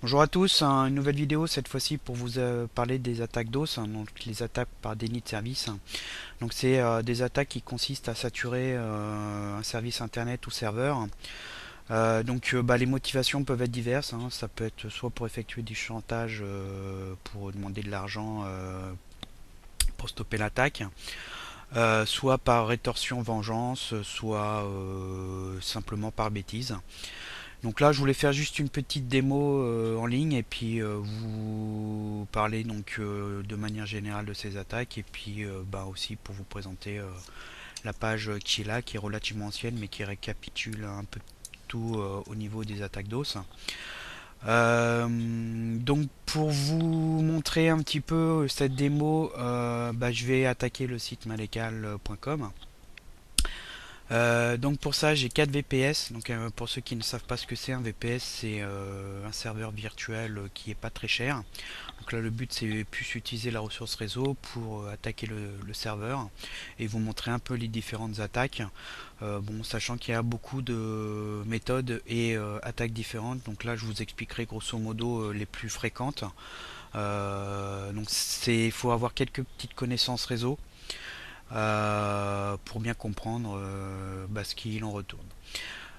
Bonjour à tous, une nouvelle vidéo cette fois-ci pour vous parler des attaques DOS, donc les attaques par déni de service. Donc c'est des attaques qui consistent à saturer un service internet ou serveur. Les motivations peuvent être diverses, hein. Ça peut être soit pour effectuer du chantage, pour demander de l'argent pour stopper l'attaque, soit par rétorsion vengeance, soit simplement par bêtise. Donc là, je voulais faire juste une petite démo en ligne et puis vous parler donc de manière générale de ces attaques et puis aussi pour vous présenter la page qui est là, qui est relativement ancienne mais qui récapitule un peu tout au niveau des attaques d'os. Donc pour vous montrer un petit peu cette démo, je vais attaquer le site malekal.com. Donc pour ça j'ai 4 VPS. Donc pour ceux qui ne savent pas ce que c'est un VPS, c'est un serveur virtuel qui est pas très cher. Donc là le but c'est plus utiliser la ressource réseau pour attaquer le serveur et vous montrer un peu les différentes attaques. Sachant qu'il y a beaucoup de méthodes et attaques différentes. Donc là je vous expliquerai grosso modo les plus fréquentes. Donc c'est faut avoir quelques petites connaissances réseau pour bien comprendre ce qu'il en retourne.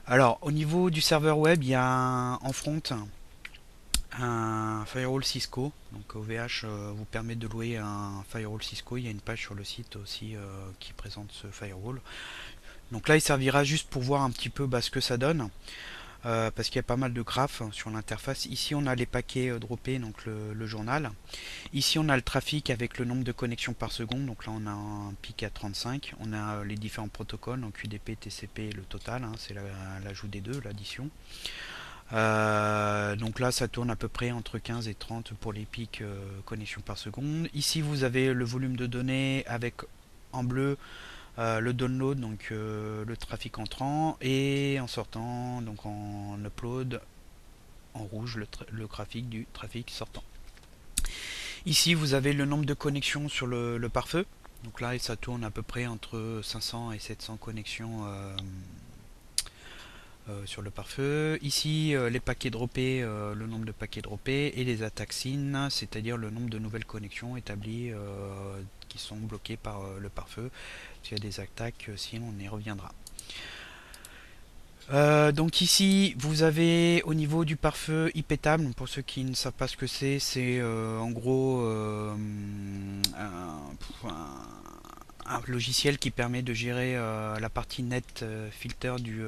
Alors, au niveau du serveur web, il y a en front un firewall Cisco. Donc, OVH vous permet de louer un firewall Cisco. Il y a une page sur le site aussi qui présente ce firewall. Donc là, il servira juste pour voir un petit peu ce que ça donne. Parce qu'il y a pas mal de graphes sur l'interface. Ici, on a les paquets droppés, donc le journal. Ici, on a le trafic avec le nombre de connexions par seconde. Donc là, on a un pic à 35. On a les différents protocoles, donc UDP, TCP, le total. C'est l'ajout des deux, l'addition. Donc là, ça tourne à peu près entre 15 et 30 pour les pics connexions par seconde. Ici, vous avez le volume de données avec en bleu le download, donc le trafic entrant, et en sortant, donc en upload, en rouge, le graphique du trafic sortant. Ici, vous avez le nombre de connexions sur le pare-feu. Donc là, ça tourne à peu près entre 500 et 700 connexions sur le pare-feu. Ici, les paquets droppés, le nombre de paquets droppés, et les attaques SYN, c'est-à-dire le nombre de nouvelles connexions établies qui sont bloquées par le pare-feu. S'il y a des attaques SYN, on y reviendra. Donc ici vous avez au niveau du pare-feu IP-table. Pour ceux qui ne savent pas ce que c'est en gros un logiciel qui permet de gérer la partie net filter du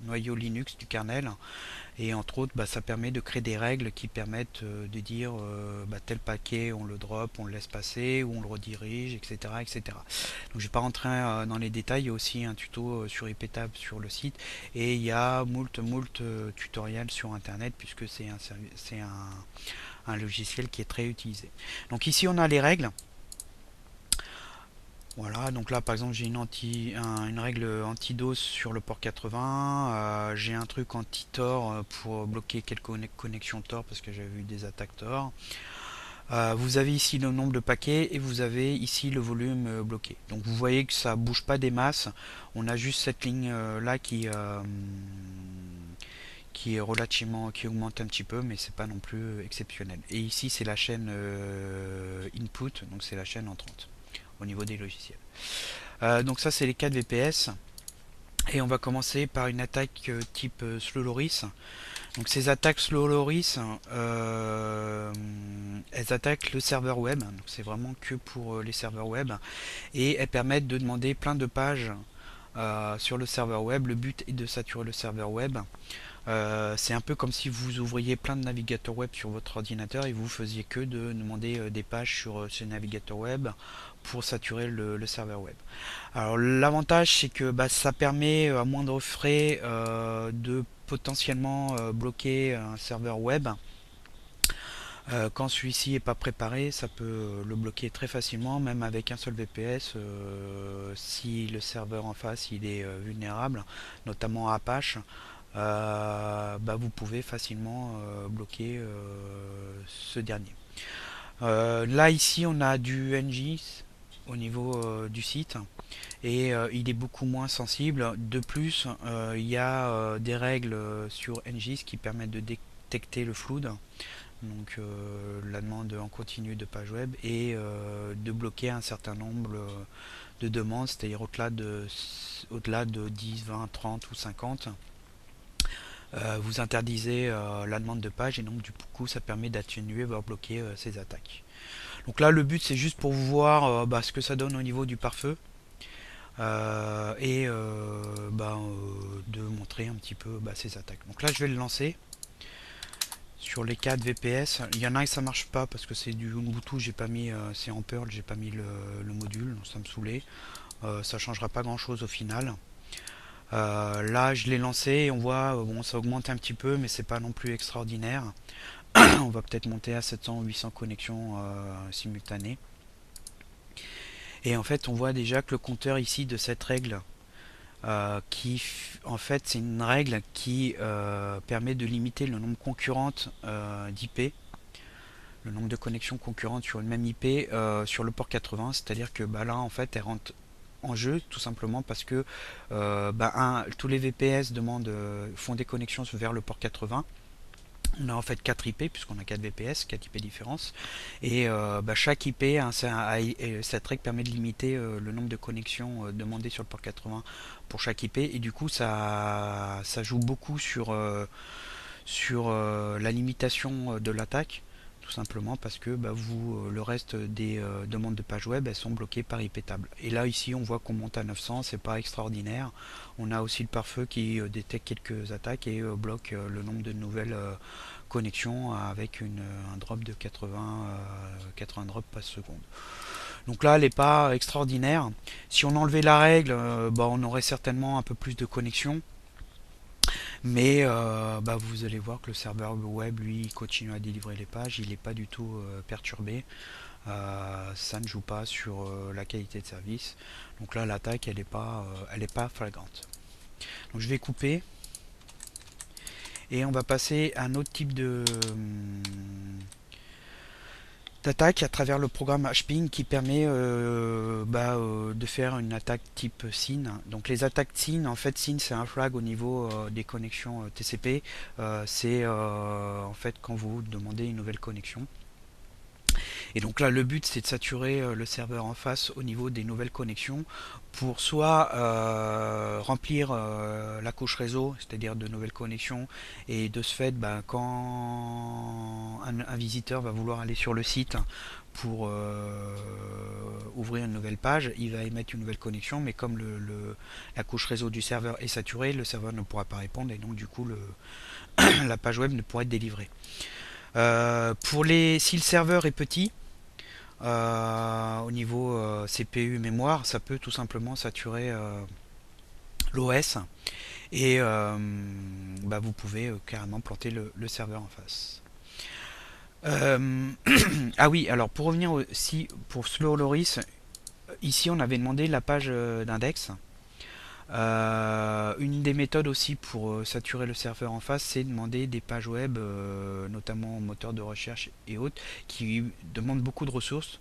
noyau Linux du kernel, et entre autres ça permet de créer des règles qui permettent de dire tel paquet on le drop, on le laisse passer ou on le redirige, etc., etc. Donc je vais pas rentrer dans les détails. Il y a aussi un tuto sur IPTab sur le site, et il y a moult tutoriels sur internet puisque c'est un logiciel qui est très utilisé. Donc ici on a les règles. Voilà, donc là par exemple j'ai une règle anti-DOS sur le port 80, j'ai un truc anti-Tor pour bloquer quelques connexions Tor parce que j'avais eu des attaques Tor. Vous avez ici le nombre de paquets et vous avez ici le volume bloqué. Donc vous voyez que ça bouge pas des masses, on a juste cette ligne là qui est relativement, qui augmente un petit peu, mais c'est pas non plus exceptionnel. Et ici c'est la chaîne input, donc c'est la chaîne entrante au niveau des logiciels. Donc ça c'est les 4 VPS, et on va commencer par une attaque type Slow Loris. Donc ces attaques Slow Loris, elles attaquent le serveur web, donc c'est vraiment que pour les serveurs web, et elles permettent de demander plein de pages sur le serveur web. Le but est de saturer le serveur web. C'est un peu comme si vous ouvriez plein de navigateurs web sur votre ordinateur et vous faisiez que de demander des pages sur ce navigateur web pour saturer le serveur web. Alors l'avantage c'est que ça permet à moindre frais de potentiellement bloquer un serveur web. Quand celui-ci n'est pas préparé, ça peut le bloquer très facilement, même avec un seul VPS. Si le serveur en face il est vulnérable, notamment Apache, vous pouvez facilement bloquer ce dernier. Là ici on a du NGIS au niveau du site, et il est beaucoup moins sensible. De plus, il y a des règles sur NGIS qui permettent de détecter détecter le flood, donc la demande en continu de page web, et de bloquer un certain nombre de demandes, c'est-à-dire au-delà de 10, 20, 30 ou 50. Vous interdisez la demande de page, et donc du coup ça permet d'atténuer, voire bloquer ces attaques. Donc là le but c'est juste pour vous voir ce que ça donne au niveau du pare-feu, et de montrer un petit peu ces attaques. Donc là je vais le lancer sur les 4 VPS. Il y en a et ça marche pas parce que c'est du Ubuntu, j'ai pas mis, c'est en Perl, j'ai pas mis le module, donc ça me saoulait. Ça changera pas grand chose au final. Là je l'ai lancé et on voit, bon ça augmente un petit peu mais c'est pas non plus extraordinaire. On va peut-être monter à 700 ou 800 connexions simultanées. Et en fait on voit déjà que le compteur ici de cette règle, en fait c'est une règle qui permet de limiter le nombre concurrentes d'IP, le nombre de connexions concurrentes sur le même IP sur le port 80, c'est-à-dire que là en fait elle rentre en jeu tout simplement parce que tous les VPS font des connexions vers le port 80. On a en fait 4 IP puisqu'on a 4 VPS, 4 IP différences, et chaque IP cette règle permet de limiter le nombre de connexions demandées sur le port 80 pour chaque IP, et du coup ça joue beaucoup sur la limitation de l'attaque, tout simplement parce que le reste des demandes de page web elles sont bloquées par IP table. Et là ici on voit qu'on monte à 900, c'est pas extraordinaire. On a aussi le pare-feu qui détecte quelques attaques et bloque le nombre de nouvelles connexions avec un drop de 80 drops par seconde. Donc là elle n'est pas extraordinaire. Si on enlevait la règle, on aurait certainement un peu plus de connexions. Mais vous allez voir que le serveur web, lui, il continue à délivrer les pages, il n'est pas du tout perturbé. Ça ne joue pas sur la qualité de service. Donc là, l'attaque, elle est pas flagrante. Donc je vais couper. Et on va passer à un autre type d'attaque à travers le programme hping qui permet de faire une attaque type SYN. Donc les attaques SYN, en fait SYN c'est un flag au niveau des connexions TCP. C'est en fait quand vous demandez une nouvelle connexion. Et donc là le but c'est de saturer le serveur en face au niveau des nouvelles connexions pour soit remplir la couche réseau, c'est-à-dire de nouvelles connexions, et de ce fait quand un visiteur va vouloir aller sur le site pour ouvrir une nouvelle page, il va émettre une nouvelle connexion, mais comme la couche réseau du serveur est saturée, le serveur ne pourra pas répondre et donc du coup la page web ne pourra être délivrée. Si le serveur est petit, au niveau CPU mémoire, ça peut tout simplement saturer l'OS, et vous pouvez carrément planter le serveur en face. Ah oui, alors pour revenir aussi pour Slow Loris, ici on avait demandé la page d'index. Une des méthodes aussi pour saturer le serveur en face, c'est demander des pages web, notamment moteur de recherche et autres, qui demandent beaucoup de ressources.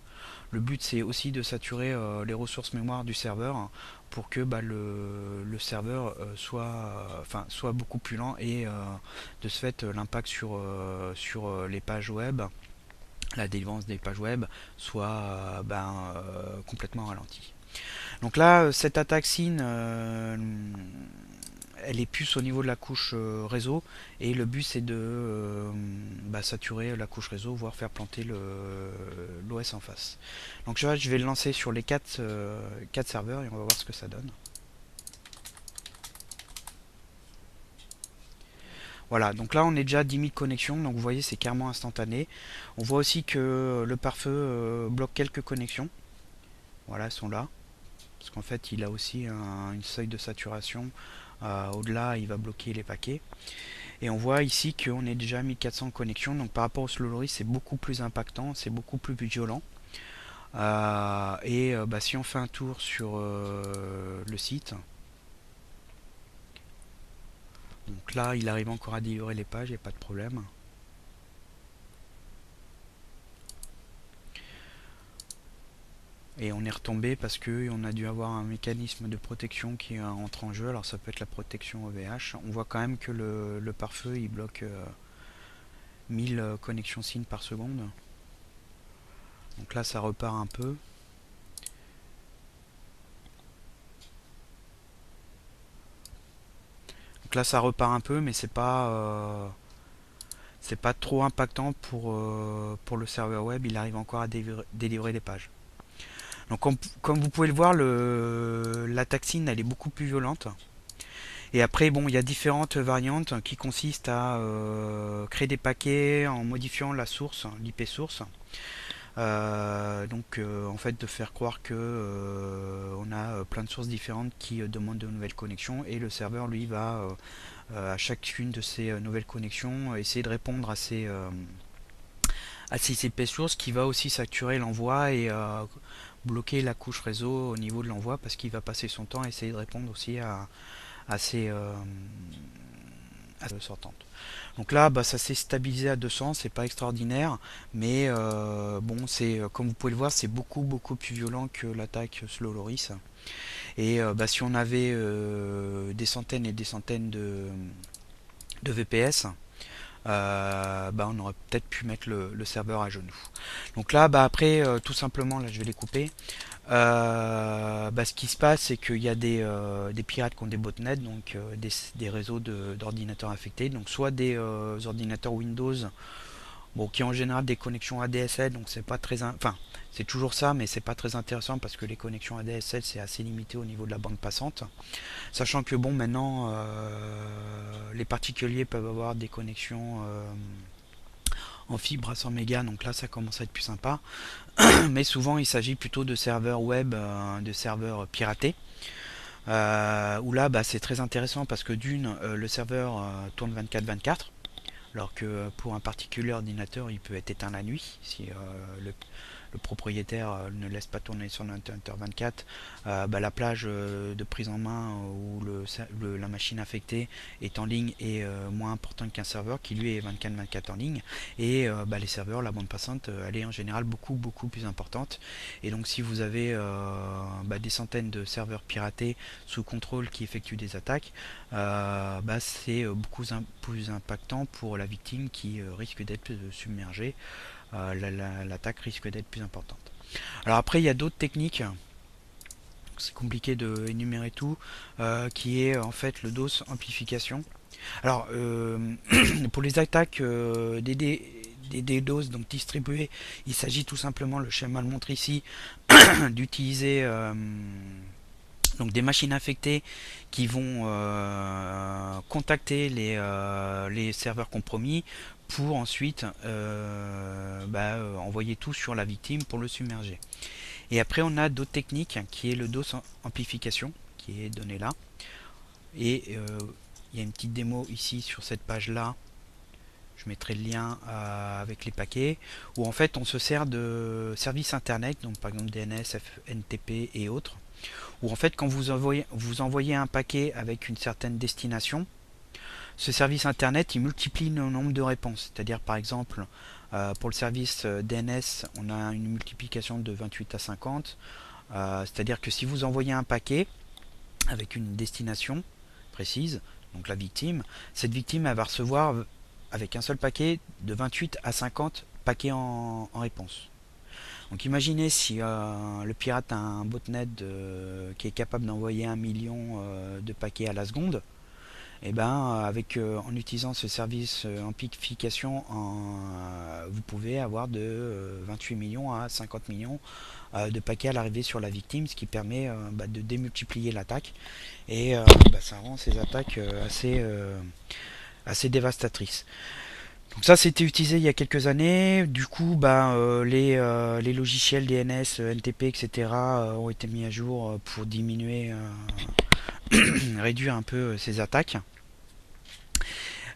Le but c'est aussi de saturer les ressources mémoire du serveur pour que le serveur soit beaucoup plus lent, et de ce fait l'impact sur les pages web, la délivrance des pages web soit complètement ralenti. Donc là, cette attaque SYN, elle est plus au niveau de la couche réseau, et le but c'est de saturer la couche réseau, voire faire planter l'OS en face. Donc je vais le lancer sur les 4 serveurs et on va voir ce que ça donne. Voilà, donc là on est déjà à 10 000 connexions, donc vous voyez c'est carrément instantané. On voit aussi que le pare-feu bloque quelques connexions. Voilà, elles sont là. Parce qu'en fait il a aussi une seuil de saturation. Au-delà il va bloquer les paquets. Et on voit ici qu'on est déjà à 1400 connexions. Donc par rapport au Slow Loris c'est beaucoup plus impactant, c'est beaucoup plus violent. Si on fait un tour sur le site, donc là il arrive encore à délivrer les pages, il n'y a pas de problème. Et on est retombé parce qu'on a dû avoir un mécanisme de protection qui entre en jeu. Alors ça peut être la protection OVH. On voit quand même que le pare-feu il bloque 1000 connexions SYN par seconde. Donc là ça repart un peu. Donc là ça repart un peu, mais c'est pas trop impactant pour le serveur web, il arrive encore à délivrer des pages. Donc comme vous pouvez le voir, l'attaque SYN elle est beaucoup plus violente. Et après, bon, il y a différentes variantes qui consistent à créer des paquets en modifiant la source, l'IP source. En fait, de faire croire que on a plein de sources différentes qui demandent de nouvelles connexions, et le serveur, lui, va à chacune de ces nouvelles connexions essayer de répondre à ces IP sources, qui va aussi saturer l'envoi et bloquer la couche réseau au niveau de l'envoi, parce qu'il va passer son temps à essayer de répondre aussi à ces sortantes. Donc là, bah, ça s'est stabilisé à 200, c'est pas extraordinaire, mais bon, c'est comme vous pouvez le voir, c'est beaucoup plus violent que l'attaque Slow Loris. Et bah, si on avait des centaines et des centaines de VPS, bah, on aurait peut-être pu mettre le serveur à genoux. Donc là, bah, après, tout simplement, là, je vais les couper. Bah, ce qui se passe, c'est qu'il y a des pirates qui ont des botnets, donc des réseaux d'ordinateurs infectés, donc soit des ordinateurs Windows, bon, qui ont en général des connexions ADSL, donc c'est pas très, enfin, c'est toujours ça, mais c'est pas très intéressant parce que les connexions ADSL c'est assez limité au niveau de la bande passante. Sachant que bon, maintenant, les particuliers peuvent avoir des connexions en fibre à 100 mégas, donc là ça commence à être plus sympa. Mais souvent il s'agit plutôt de serveurs web, de serveurs piratés. Où là bah, c'est très intéressant parce que d'une, le serveur tourne 24/24, alors que pour un particulier ordinateur il peut être éteint la nuit si le propriétaire ne laisse pas tourner son ordinateur 24. Bah, la plage de prise en main où la machine affectée est en ligne est moins importante qu'un serveur qui lui est 24/24 en ligne, et bah, les serveurs, la bande passante elle est en général beaucoup plus importante, et donc si vous avez bah, des centaines de serveurs piratés sous contrôle qui effectuent des attaques, bah, c'est beaucoup plus impactant pour la victime qui risque d'être submergée. L'attaque risque d'être plus importante. Alors après, il y a d'autres techniques, c'est compliqué de énumérer tout, qui est en fait le DOS amplification. Alors, pour les attaques des DDoS, donc distribuées, il s'agit tout simplement, le schéma le montre ici, d'utiliser donc des machines infectées qui vont contacter les serveurs compromis pour ensuite envoyer tout sur la victime pour le submerger. Et après on a d'autres techniques qui est le DOS amplification qui est donné là. Et il y a une petite démo ici sur cette page là. Je mettrai le lien avec les paquets, où en fait on se sert de services internet, donc par exemple DNS, FNTP et autres, où en fait quand vous envoyez un paquet avec une certaine destination, ce service internet il multiplie le nombre de réponses. C'est-à-dire par exemple pour le service DNS on a une multiplication de 28 à 50. C'est-à-dire que si vous envoyez un paquet avec une destination précise, donc la victime, cette victime elle va recevoir avec un seul paquet de 28 à 50 paquets en réponse. Donc imaginez si le pirate a un botnet qui est capable d'envoyer 1 million de paquets à la seconde. Et ben en utilisant ce service amplification, vous pouvez avoir de 28 millions à 50 millions de paquets à l'arrivée sur la victime, ce qui permet de démultiplier l'attaque, et ça rend ces attaques assez dévastatrices. Donc ça c'était utilisé il y a quelques années. Du coup les logiciels DNS, NTP, etc. Ont été mis à jour pour diminuer, réduire un peu ces attaques.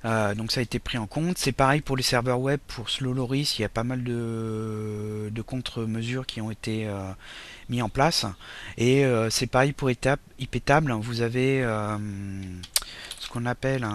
Donc ça a été pris en compte. C'est pareil pour les serveurs web, pour Slow Loris, il y a pas mal de contre-mesures qui ont été mis en place. Et c'est pareil pour IP Table. Vous avez ce qu'on appelle